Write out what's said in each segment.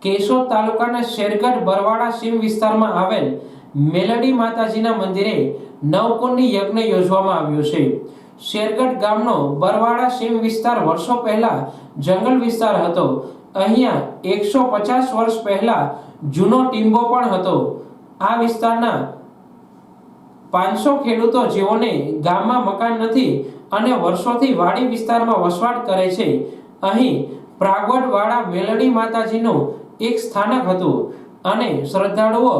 કેશોદ તાલુકાના શેરગઢ બરવાડા સીમ વિસ્તારમાં આવેલ મેલડી માતાજીના મંદિરે નવકુંડી યજ્ઞ યોજવામાં આવ્યો છે। શેરગઢ ગામનો બરવાડા સીમ વિસ્તાર વર્ષો પહેલા જંગલ વિસ્તાર હતો। અહીંયા 150 વર્ષ પહેલા જૂનો ટીંબો પણ હતો। આ વિસ્તારના 500 ખેડૂતો જેઓને ગામમાં મકાન નથી અને વર્ષોથી વાડી વિસ્તારમાં વસવાટ કરે છે। અહીં પ્રાગવડવાડા મેલડી માતાજીનું એક સ્થાનક હતું અને શ્રદ્ધાળુઓ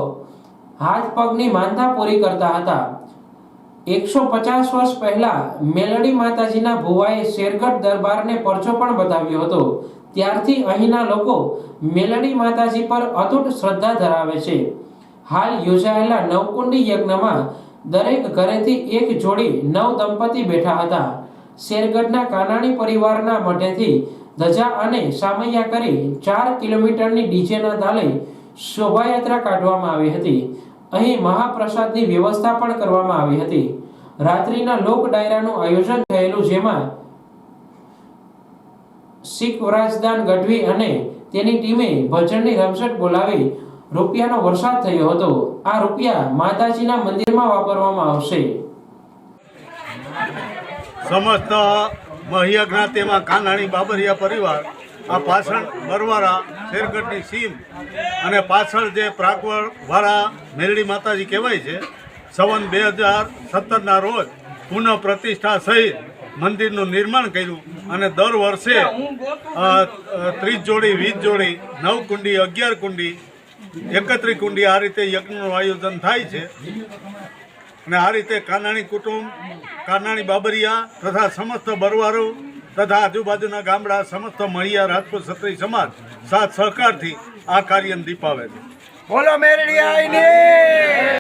હાથ પગની માનતા પૂરી કરતા હતા। 150 વર્ષ પહેલા મેલડી માતાજીના ભુવાએ શેરગઢ દરબારને પરચો પણ બતાવ્યો હતો। ત્યારથી અહીંના લોકો મેલડી માતાજી પર અતૂટ શ્રદ્ધા ધરાવે છે। હાલ યોજાયેલા નવકુંડી યજ્ઞમાં દરેક ઘરેથી એક જોડી નવ દંપતી બેઠા હતા। શેરગઢના કાનાણી પરિવારના મઢેથી ધજા અને સામૈયા કરી 4 કિલોમીટરની ડીજેના તાલે શોભાયાત્રા કાઢવામાં આવી હતી। અહીં મહાપ્રસાદની વ્યવસ્થા પણ કરવામાં આવી હતી। રાત્રિના લોક ડાયરાનું આયોજન થયેલું, જેમાં શીખ વરાજદાન ગઢવી અને તેની ટીમે ભજનની રમઝટ બોલાવી રૂપિયાનો વરસાદ થયો હતો। આ રૂપિયા માતાજીના મંદિરમાં વાપરવામાં આવશે। સમસ્ત મહિયા જ્ઞાતિમાં કાનાણી બાબરિયા પરિવાર આ પાછળ બરવાડા શેરગઢની સીમ અને પાછળ જે પ્રાગવડવાળા મેલડી માતાજી કહેવાય છે, સન 2017ના રોજ પુનઃ પ્રતિષ્ઠા સહિત મંદિરનું નિર્માણ કર્યું અને દર વર્ષે 30 જોડી 20 જોડી 9 કુંડી 11 કુંડી 31 કુંડી આ રીતે યજ્ઞનું આયોજન થાય છે। અને આ રીતે કાનાણી કુટુંબ, કાનાણી બાબરિયા તથા સમસ્ત બરવારો તથા આજુબાજુના ગામડા સમસ્ત મહિયા રાજપૂત ક્ષત્રિય સમાજ સાથ સહકારથી આ કાર્યને દીપાવે છે। બોલો મેરડી આઈને।